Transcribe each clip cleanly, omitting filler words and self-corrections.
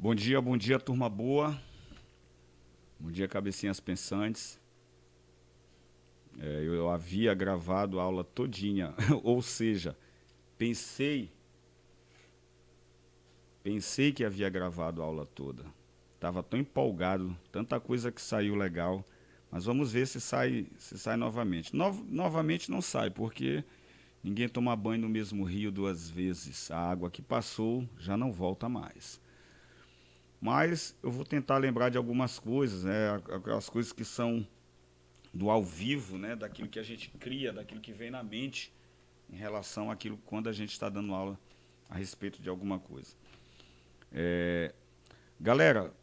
Bom dia, turma boa. Bom dia, cabecinhas pensantes. Eu havia gravado a aula todinha, ou seja, pensei que havia gravado a aula toda. Estava tão empolgado, tanta coisa que saiu legal. Mas vamos ver se sai novamente. Novamente não sai, porque ninguém toma banho no mesmo rio duas vezes. A água que passou já não volta mais. Mas eu vou tentar lembrar de algumas coisas, né? Aquelas coisas que são do ao vivo, né? Daquilo que a gente cria, daquilo que vem na mente em relação àquilo quando a gente está dando aula a respeito de alguma coisa. Galera,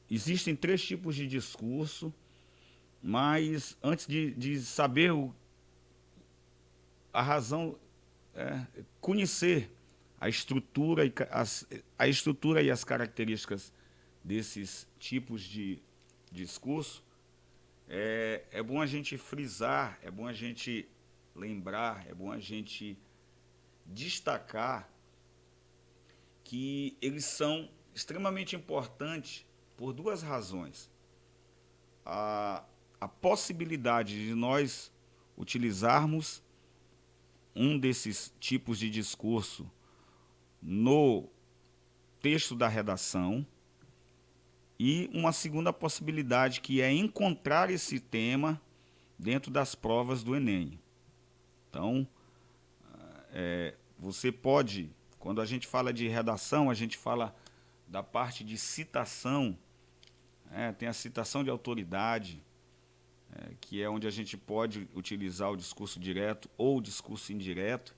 existem três tipos de discurso, mas antes de saber a razão, conhecer a estrutura e as características desses tipos de discurso, é bom a gente frisar, é bom a gente lembrar, é bom a gente destacar que eles são extremamente importantes por duas razões. A possibilidade de nós utilizarmos um desses tipos de discurso no texto da redação, e uma segunda possibilidade, que é encontrar esse tema dentro das provas do Enem. Então, você pode, quando a gente fala de redação, a gente fala da parte de citação, tem a citação de autoridade, que é onde a gente pode utilizar o discurso direto ou o discurso indireto,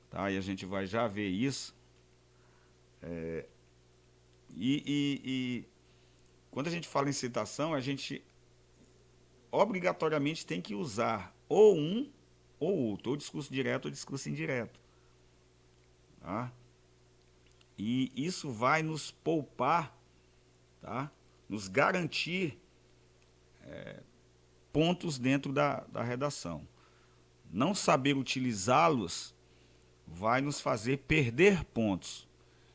tá? E a gente vai já ver isso. E quando a gente fala em citação, a gente obrigatoriamente tem que usar ou um ou outro, ou discurso direto ou discurso indireto. Tá? E isso vai nos poupar, tá? Nos garantir pontos dentro da redação. Não saber utilizá-los vai nos fazer perder pontos.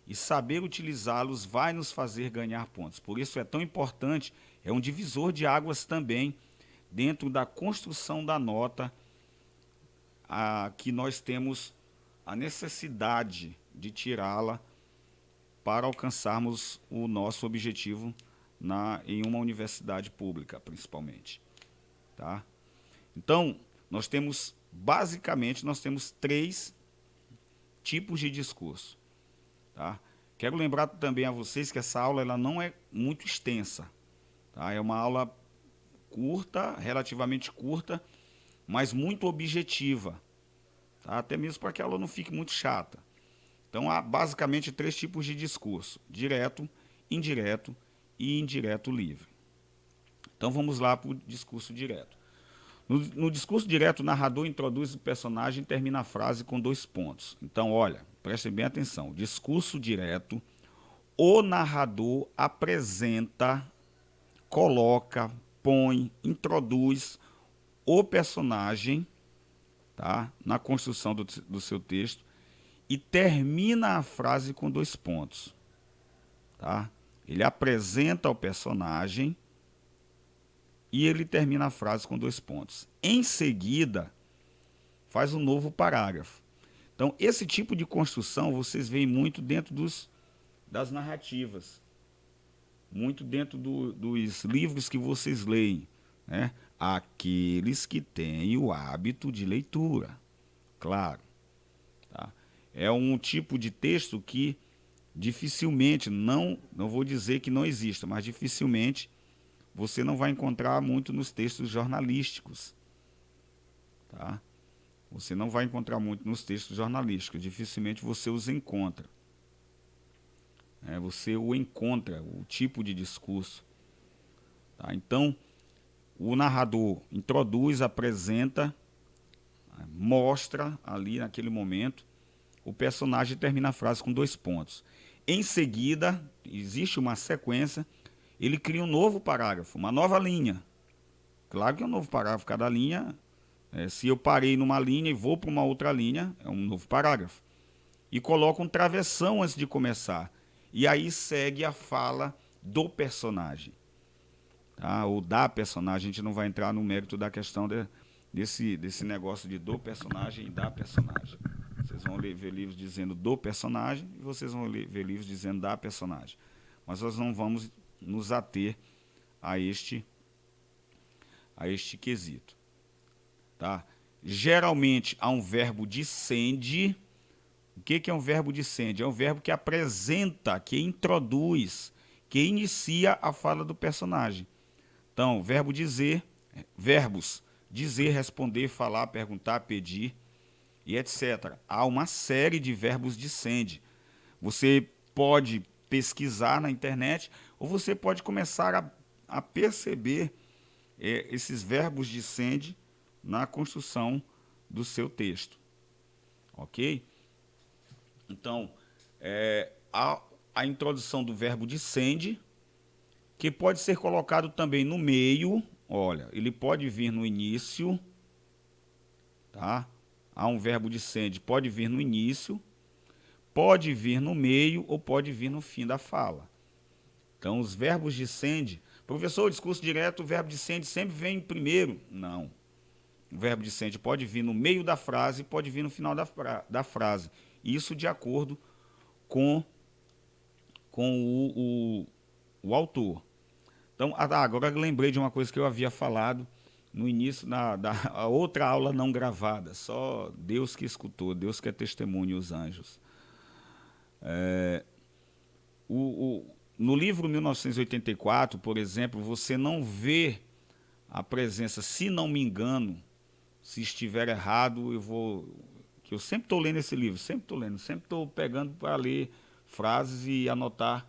E saber utilizá-los vai nos fazer ganhar pontos. Por isso é tão importante, é um divisor de águas também dentro da construção da nota, que nós temos a necessidade de tirá-la para alcançarmos o nosso objetivo em uma universidade pública, principalmente. Tá? Então, basicamente, nós temos três tipos de discurso. Tá? Quero lembrar também a vocês que essa aula ela não é muito extensa. Tá? É uma aula curta, relativamente curta, mas muito objetiva. Tá? Até mesmo para que a aula não fique muito chata. Então, há basicamente três tipos de discurso: direto, indireto e indireto livre. Então, vamos lá para o discurso direto. No discurso direto, o narrador introduz o personagem e termina a frase com 2 pontos. Então, olha, prestem bem atenção. Discurso direto, o narrador apresenta, coloca, põe, introduz o personagem, tá, na construção do seu texto e termina a frase com 2 pontos. Tá? Ele apresenta o personagem e ele termina a frase com 2 pontos. Em seguida, faz um novo parágrafo. Então, esse tipo de construção vocês veem muito dentro das narrativas, muito dentro dos livros que vocês leem, né? Aqueles que têm o hábito de leitura, claro. Tá? É um tipo de texto que dificilmente, não vou dizer que não exista, mas dificilmente você não vai encontrar muito nos textos jornalísticos. Tá? Você não vai encontrar muito nos textos jornalísticos, dificilmente você os encontra. Você o encontra, o tipo de discurso. Tá? Então, o narrador introduz, apresenta, mostra ali naquele momento, o personagem termina a frase com 2 pontos. Em seguida, existe uma sequência, ele cria um novo parágrafo, uma nova linha. Claro que é um novo parágrafo, cada linha, se eu parei numa linha e vou para uma outra linha, é um novo parágrafo. E coloca um travessão antes de começar. e aí segue a fala do personagem. Tá? Ou da personagem, a gente não vai entrar no mérito da questão desse negócio de do personagem e da personagem. Vocês vão ver livros dizendo do personagem e vocês vão ver livros dizendo da personagem. Mas nós não vamos nos ater a este quesito. Tá? Geralmente há um verbo dicende. O que é um verbo dicende? É um verbo que apresenta, que introduz, que inicia a fala do personagem. Então, verbo dizer, verbos dizer, responder, falar, perguntar, pedir e etc. Há uma série de verbos dicende. Você pode pesquisar na internet ou você pode começar a perceber esses verbos dicende na construção do seu texto. Ok? Então, a introdução do verbo dicende, que pode ser colocado também no meio. Olha, ele pode vir no início, tá? Há um verbo dicende, pode vir no início, pode vir no meio ou pode vir no fim da fala. Então, os verbos dicende, professor, discurso direto, o verbo dicende sempre vem primeiro. Não. O verbo dicende pode vir no meio da frase, pode vir no final da frase. Isso de acordo com o autor. Então, agora eu lembrei de uma coisa que eu havia falado no início da outra aula não gravada. Só Deus que escutou, Deus que é testemunho, os anjos. No livro 1984, por exemplo, você não vê a presença, se não me engano, se estiver errado, eu sempre estou lendo esse livro, sempre estou pegando para ler frases e anotar,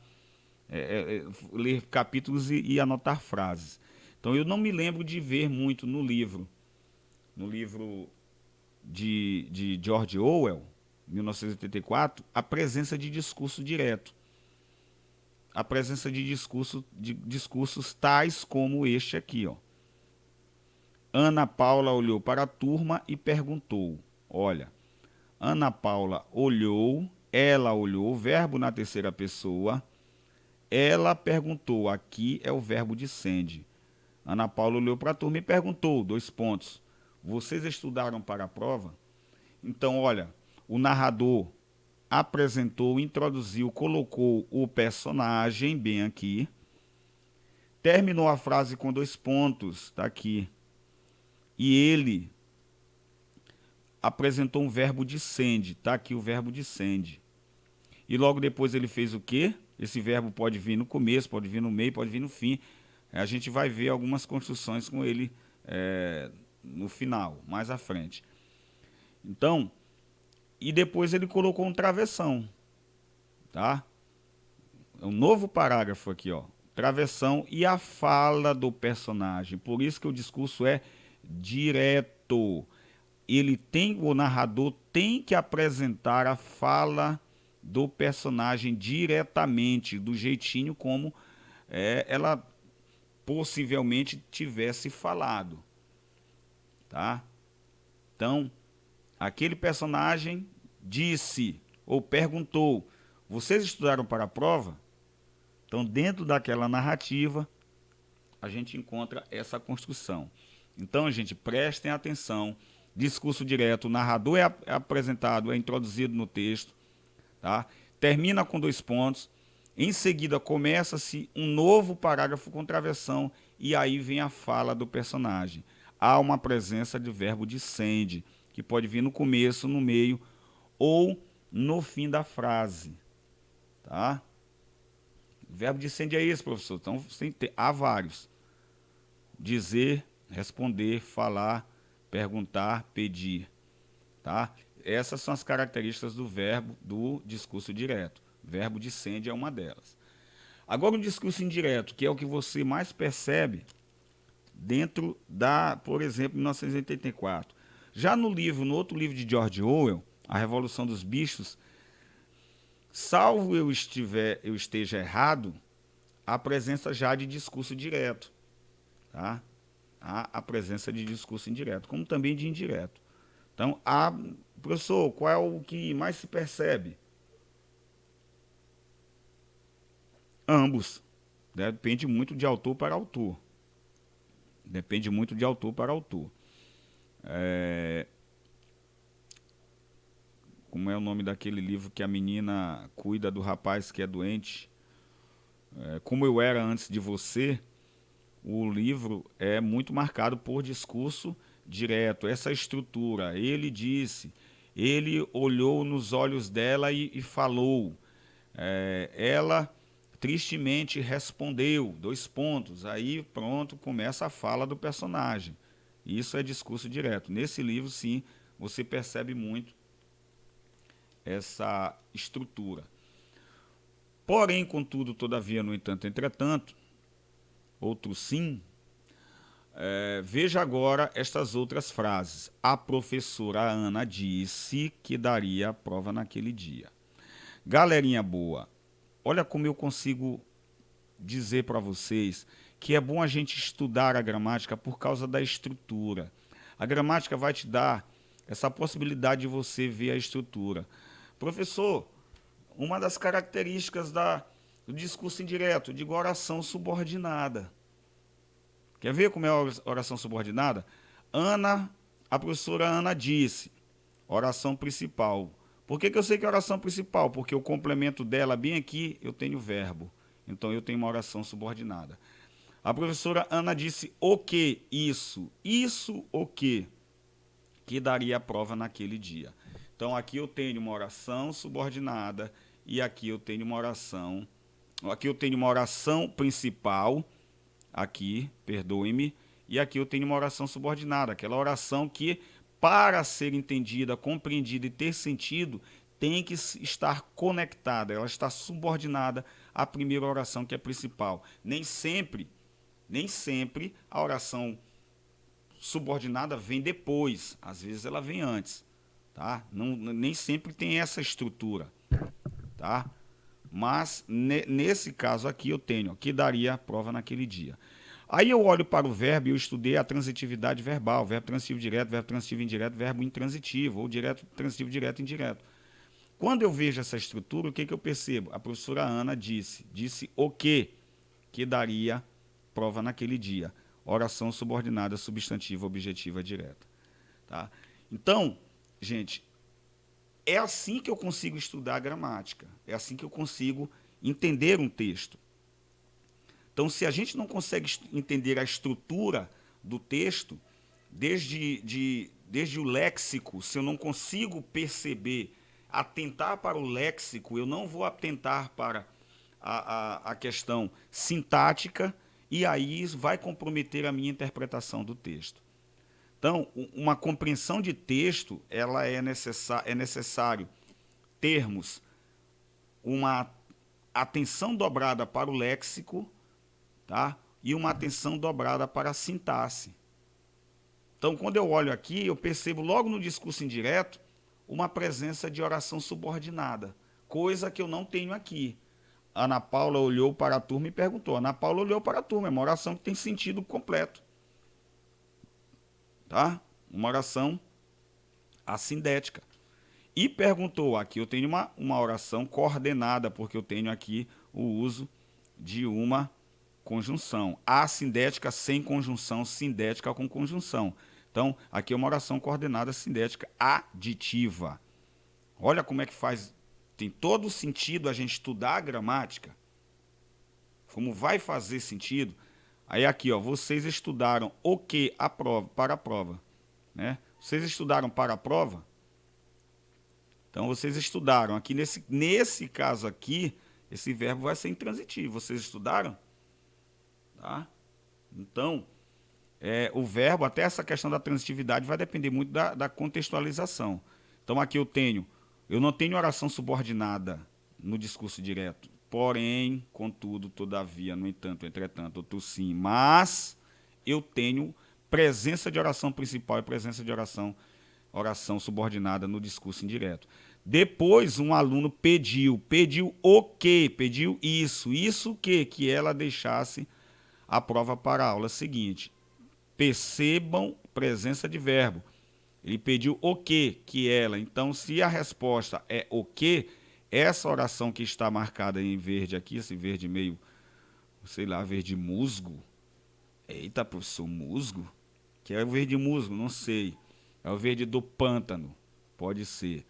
ler capítulos e anotar frases. Então eu não me lembro de ver muito no livro de George Orwell, 1984, a presença de discurso direto. A presença de discursos tais como este aqui, ó. Ana Paula olhou para a turma e perguntou. Olha, Ana Paula olhou, ela olhou, verbo na terceira pessoa. Ela perguntou, aqui é o verbo dicende. Ana Paula olhou para a turma e perguntou, 2 pontos. Vocês estudaram para a prova? Então, olha, o narrador apresentou, introduziu, colocou o personagem bem aqui. Terminou a frase com 2 pontos, está aqui. E ele apresentou um verbo dicende, está aqui o verbo dicende. E logo depois ele fez o quê? Esse verbo pode vir no começo, pode vir no meio, pode vir no fim. A gente vai ver algumas construções com ele no final, mais à frente. Então, e depois ele colocou um travessão, tá? É um novo parágrafo aqui, ó. Travessão e a fala do personagem. Por isso que o discurso é direto. O narrador tem que apresentar a fala do personagem diretamente, do jeitinho como ela possivelmente tivesse falado, tá? Então, aquele personagem disse ou perguntou: vocês estudaram para a prova? Então, dentro daquela narrativa, a gente encontra essa construção. Então, gente, prestem atenção. Discurso direto, o narrador é apresentado, é introduzido no texto, tá? Termina com 2 pontos. Em seguida, começa-se um novo parágrafo com travessão e aí vem a fala do personagem. Há uma presença de verbo dicende, que pode vir no começo, no meio ou no fim da frase, tá? O verbo dicende é esse, professor. Então, há vários. Dizer, responder, falar, perguntar, pedir, tá? Essas são as características do verbo do discurso direto. Verbo dicende é uma delas. Agora, o discurso indireto, que é o que você mais percebe dentro por exemplo, 1984. Já no outro livro de George Orwell, A Revolução dos Bichos, salvo eu esteja errado, há presença já de discurso direto, tá? Há a presença de discurso indireto, como também de indireto. Então, professor, qual é o que mais se percebe? Ambos. Depende muito de autor para autor. Depende muito de autor para autor. Como é o nome daquele livro que a menina cuida do rapaz que é doente? Como eu era antes de você. O livro é muito marcado por discurso direto, essa estrutura. Ele disse, ele olhou nos olhos dela e falou. Ela tristemente respondeu, 2 pontos. Aí pronto, começa a fala do personagem. Isso é discurso direto. Nesse livro, sim, você percebe muito essa estrutura. Porém, contudo, todavia, no entanto, entretanto, outro sim, veja agora estas outras frases. A professora Ana disse que daria a prova naquele dia. Galerinha boa, olha como eu consigo dizer para vocês que é bom a gente estudar a gramática por causa da estrutura. A gramática vai te dar essa possibilidade de você ver a estrutura. Professor, uma das características do discurso indireto, digo oração subordinada. Quer ver como é a oração subordinada? A professora Ana disse, oração principal. Por que eu sei que é oração principal? Porque o complemento dela, bem aqui, eu tenho verbo. Então, eu tenho uma oração subordinada. A professora Ana disse o que? Isso o que? Que daria a prova naquele dia. Então, aqui eu tenho uma oração subordinada e aqui eu tenho uma oração. Aqui eu tenho uma oração principal, aqui, perdoe-me, e aqui eu tenho uma oração subordinada, aquela oração que, para ser entendida, compreendida e ter sentido, tem que estar conectada, ela está subordinada à primeira oração, que é principal. Nem sempre a oração subordinada vem depois, às vezes ela vem antes, tá? Nem sempre tem essa estrutura, tá? Mas nesse caso aqui eu tenho, que daria a prova naquele dia. Aí eu olho para o verbo e eu estudei a transitividade verbal, verbo transitivo direto, verbo transitivo indireto, verbo intransitivo, ou direto, transitivo direto, indireto. Quando eu vejo essa estrutura, o que eu percebo? A professora Ana disse o que daria prova naquele dia. Oração subordinada, substantiva, objetiva, direta. Tá? Então, gente, é assim que eu consigo estudar a gramática. É assim que eu consigo entender um texto. Então, se a gente não consegue entender a estrutura do texto, desde o léxico, se eu não consigo perceber, atentar para o léxico, eu não vou atentar para a questão sintática, e aí isso vai comprometer a minha interpretação do texto. Então, uma compreensão de texto, ela é necessário termos uma atenção dobrada para o léxico, tá? E uma atenção dobrada para a sintaxe. Então, quando eu olho aqui, eu percebo logo no discurso indireto uma presença de oração subordinada, coisa que eu não tenho aqui. Ana Paula olhou para a turma e perguntou. Ana Paula olhou para a turma, é uma oração que tem sentido completo. Tá? Uma oração assindética. E perguntou, aqui eu tenho uma oração coordenada, porque eu tenho aqui o uso de uma conjunção. Assindética sem conjunção, sindética com conjunção. Então, aqui é uma oração coordenada sindética aditiva. Olha como é que faz, tem todo sentido a gente estudar a gramática, como vai fazer sentido. Aí aqui, ó, vocês estudaram o que para a prova, né? Vocês estudaram para a prova? Então, vocês estudaram. Aqui nesse caso aqui, esse verbo vai ser intransitivo. Vocês estudaram? Tá? Então, o verbo, até essa questão da transitividade, vai depender muito da contextualização. Então, aqui eu não tenho oração subordinada no discurso direto. Porém, contudo, todavia, no entanto, entretanto, outro sim. Mas eu tenho presença de oração principal e presença de oração subordinada no discurso indireto. Depois, um aluno pediu o quê? Pediu isso o quê? Que ela deixasse a prova para a aula seguinte. Percebam presença de verbo. Ele pediu o quê? Que ela. Então, se a resposta é o quê, essa oração que está marcada em verde aqui, esse verde meio, sei lá, verde musgo. Eita, professor, musgo? Que é o verde musgo? Não sei. É o verde do pântano. Pode ser.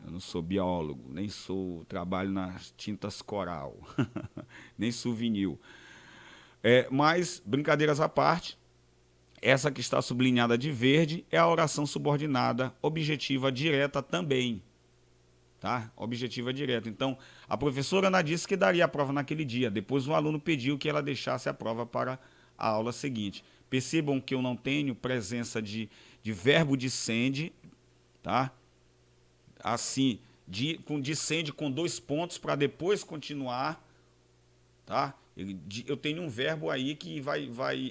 Eu não sou biólogo, nem trabalho nas tintas coral, nem sou vinil. Mas, brincadeiras à parte, essa que está sublinhada de verde é a oração subordinada objetiva direta também. Tá? Objetiva direta. Então, a professora Ana disse que daria a prova naquele dia. Depois o aluno pediu que ela deixasse a prova para a aula seguinte. Percebam que eu não tenho presença de verbo dissende, tá? Assim, dissende com 2 pontos para depois continuar, tá? Eu tenho um verbo aí que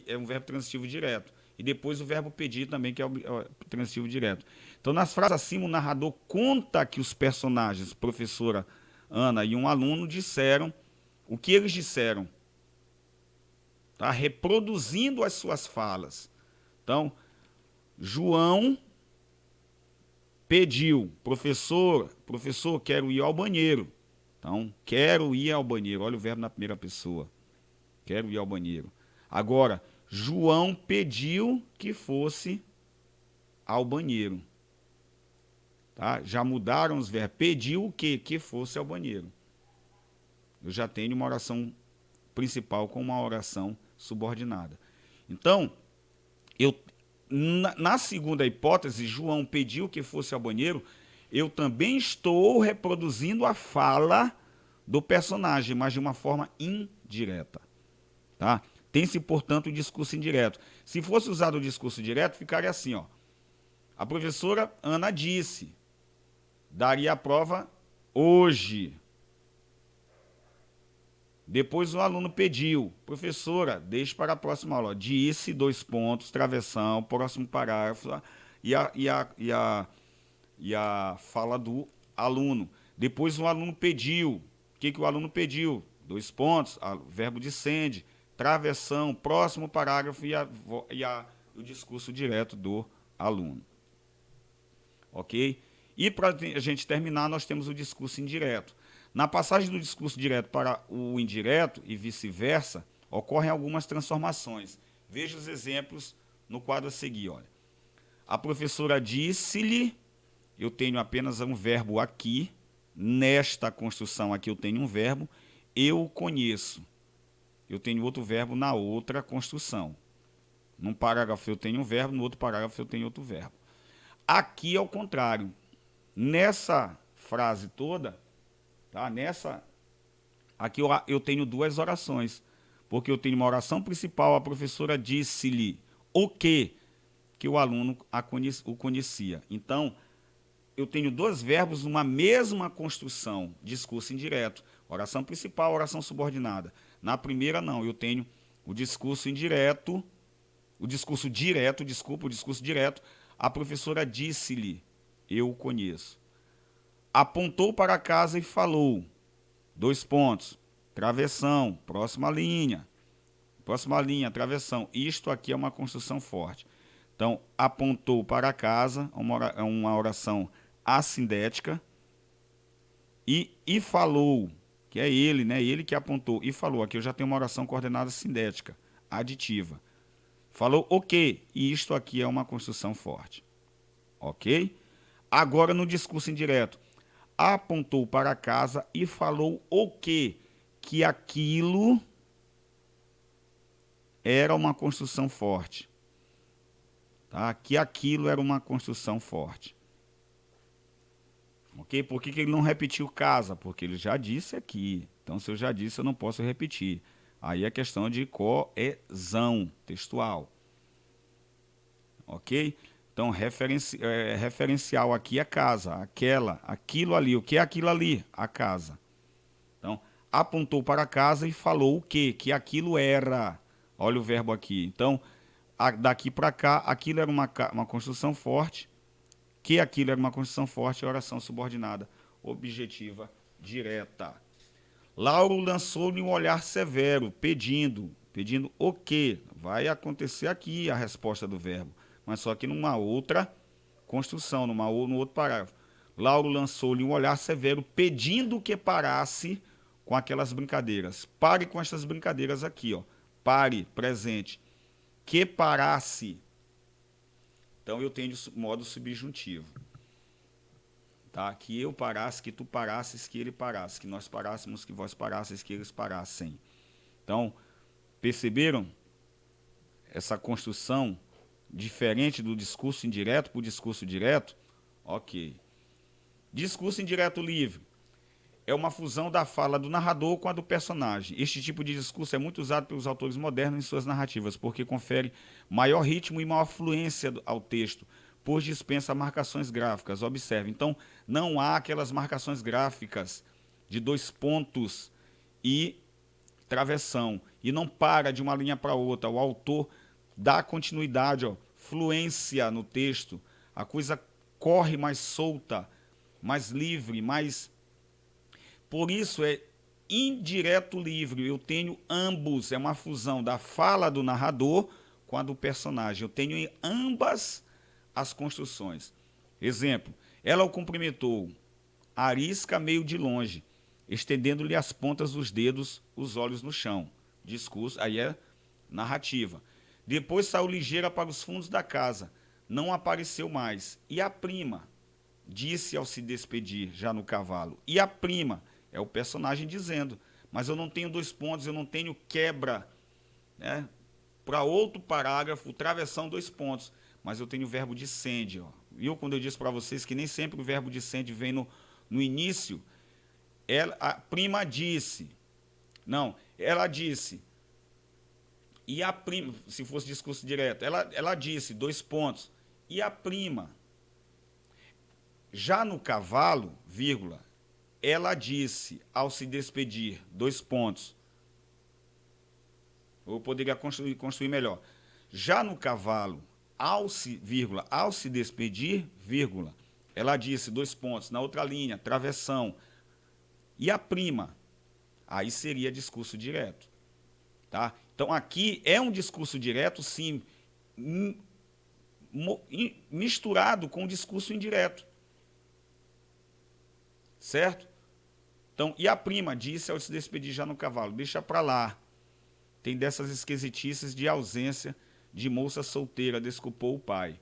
é um verbo transitivo direto. E depois o verbo pedir também, que é o transitivo direto. Então, nas frases acima, o narrador conta que os personagens, professora Ana e um aluno, disseram o que eles disseram, tá? Reproduzindo as suas falas. Então, João pediu, professor, quero ir ao banheiro. Então, quero ir ao banheiro. Olha o verbo na primeira pessoa. Quero ir ao banheiro. Agora, João pediu que fosse ao banheiro. Tá? Já mudaram os verbos. Pediu o quê? Que fosse ao banheiro. Eu já tenho uma oração principal com uma oração subordinada. Então, na segunda hipótese, João pediu que fosse ao banheiro, eu também estou reproduzindo a fala do personagem, mas de uma forma indireta. Tá? Tem-se, portanto, o discurso indireto. Se fosse usado o discurso direto, ficaria assim, ó. A professora Ana disse, daria a prova hoje. Depois o aluno pediu, professora, deixe para a próxima aula. Disse, 2 pontos, travessão, próximo parágrafo, e a fala do aluno. Depois o aluno pediu. O que o aluno pediu? 2 pontos, verbo dissende, travessão, próximo parágrafo e o discurso direto do aluno. Ok? E para a gente terminar, nós temos o discurso indireto. Na passagem do discurso direto para o indireto e vice-versa, ocorrem algumas transformações. Veja os exemplos no quadro a seguir. Olha. A professora disse-lhe, eu tenho apenas um verbo aqui, nesta construção aqui eu tenho um verbo, eu conheço. Eu tenho outro verbo na outra construção. Num parágrafo eu tenho um verbo, no outro parágrafo eu tenho outro verbo. Aqui é o contrário. Nessa frase toda, tá? Aqui eu tenho 2 orações, porque eu tenho uma oração principal, a professora disse-lhe o que o aluno o conhecia. Então, eu tenho 2 verbos numa mesma construção, discurso indireto, oração principal, oração subordinada. Na primeira, não, eu tenho o discurso indireto, o discurso direto, a professora disse-lhe, eu o conheço. Apontou para casa e falou, 2 pontos, travessão, próxima linha, travessão. Isto aqui é uma construção forte. Então, apontou para casa, é uma oração assindética, e falou, que é ele, né? Ele que apontou e falou. Aqui eu já tenho uma oração coordenada sindética, aditiva. Falou o quê? E isto aqui é uma construção forte. Ok? Agora no discurso indireto. Apontou para casa e falou o quê? Que aquilo era uma construção forte. Tá? Que aquilo era uma construção forte. Ok? Por que ele não repetiu casa? Porque ele já disse aqui. Então, se eu já disse, eu não posso repetir. Aí é questão de coesão textual. Ok? Então, referencial aqui é casa, aquela, aquilo ali. O que é aquilo ali? A casa. Então, apontou para casa e falou o quê? Que aquilo era. Olha o verbo aqui. Então, daqui para cá, aquilo era uma construção forte. Que aquilo era uma construção forte, oração subordinada, objetiva, direta. Lauro lançou-lhe um olhar severo, pedindo o quê? Vai acontecer aqui a resposta do verbo, mas só que numa outra construção, no outro parágrafo. Lauro lançou-lhe um olhar severo, pedindo que parasse com aquelas brincadeiras. Pare com essas brincadeiras aqui, ó. Pare, presente. Que parasse. Então eu tenho modo subjuntivo. Tá? Que eu parasse, que tu parasses, que ele parasse, que nós parássemos, que vós parasseis, que eles parassem. Então, perceberam essa construção diferente do discurso indireto para o discurso direto? Ok. Discurso indireto livre é uma fusão da fala do narrador com a do personagem. Este tipo de discurso é muito usado pelos autores modernos em suas narrativas, porque confere maior ritmo e maior fluência ao texto, pois dispensa marcações gráficas. Observe, então, não há aquelas marcações gráficas de 2 pontos e travessão, e não para de uma linha para outra. O autor dá continuidade, ó, fluência no texto, a coisa corre mais solta, mais livre, mais... Por isso é indireto livre, eu tenho ambos, é uma fusão da fala do narrador com a do personagem, eu tenho em ambas as construções. Exemplo, ela o cumprimentou, arisca meio de longe, estendendo-lhe as pontas dos dedos, os olhos no chão. Discurso, aí é narrativa. Depois saiu ligeira para os fundos da casa, não apareceu mais. E a prima, disse ao se despedir, já no cavalo. E a prima, é o personagem dizendo, mas eu não tenho 2 pontos, eu não tenho quebra, né? Para outro parágrafo, travessão 2 pontos, mas eu tenho o verbo descende. Ó. Viu quando eu disse para vocês que nem sempre o verbo descende vem no início? A prima disse, não, ela disse, e a prima, se fosse discurso direto, ela disse, 2 pontos, e a prima. Já no cavalo, vírgula, ela disse, ao se despedir, 2 pontos. Eu poderia construir melhor. Já no cavalo, ao se despedir, vírgula, ela disse, 2 pontos, na outra linha, travessão. E a prima? Aí seria discurso direto. Tá? Então, aqui é um discurso direto, sim, misturado com o discurso indireto. Certo? Então, e a prima disse ao se despedir já no cavalo, deixa para lá. Tem dessas esquisitices de ausência de moça solteira, desculpou o pai.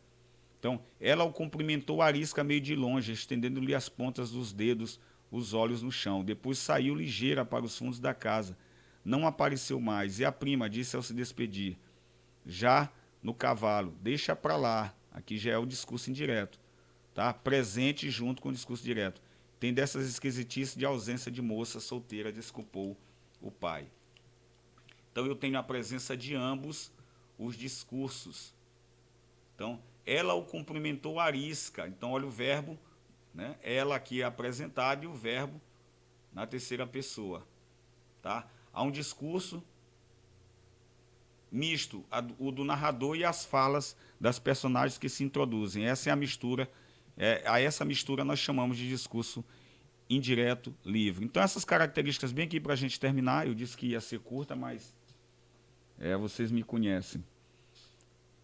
Então, ela o cumprimentou arisca meio de longe, estendendo-lhe as pontas dos dedos, os olhos no chão. Depois saiu ligeira para os fundos da casa. Não apareceu mais. E a prima disse ao se despedir, já no cavalo, deixa para lá. Aqui já é o discurso indireto. Tá? Presente junto com o discurso direto. Tem dessas esquisitices de ausência de moça solteira, desculpou o pai. Então, eu tenho a presença de ambos os discursos. Então, ela o cumprimentou arisca. Então, olha o verbo, né? Ela aqui é apresentada e o verbo na terceira pessoa. Tá? Há um discurso misto, o do narrador e as falas das personagens que se introduzem. Essa é a mistura. A essa mistura nós chamamos de discurso indireto livre. Então, essas características, bem aqui para a gente terminar, eu disse que ia ser curta, mas vocês me conhecem.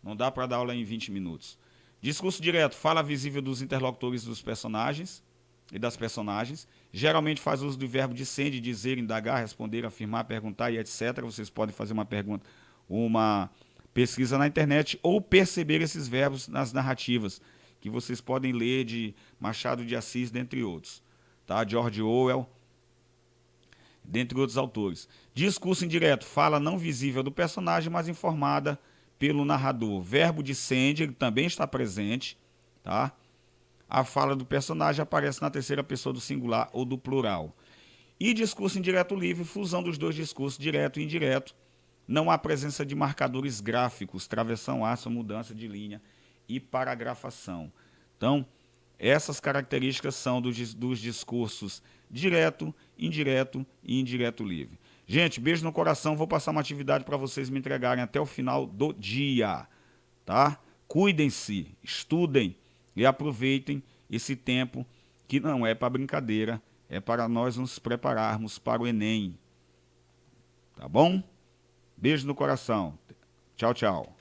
Não dá para dar aula em 20 minutos. Discurso direto, fala visível dos interlocutores dos personagens e das personagens. Geralmente faz uso do verbo descende, dizer, indagar, responder, afirmar, perguntar e etc. Vocês podem fazer uma pergunta, uma pesquisa na internet ou perceber esses verbos nas narrativas, que vocês podem ler de Machado de Assis, dentre outros. Tá? George Orwell, dentre outros autores. Discurso indireto, fala não visível do personagem, mas informada pelo narrador. Verbo descende, ele também está presente. Tá? A fala do personagem aparece na terceira pessoa do singular ou do plural. E discurso indireto livre, fusão dos dois discursos, direto e indireto. Não há presença de marcadores gráficos, travessão, aço, mudança de linha e paragrafação. Então, essas características são dos discursos direto, indireto e indireto livre. Gente, beijo no coração. Vou passar uma atividade para vocês me entregarem até o final do dia. Tá? Cuidem-se, estudem e aproveitem esse tempo que não é para brincadeira, é para nós nos prepararmos para o Enem. Tá bom? Beijo no coração. Tchau, tchau.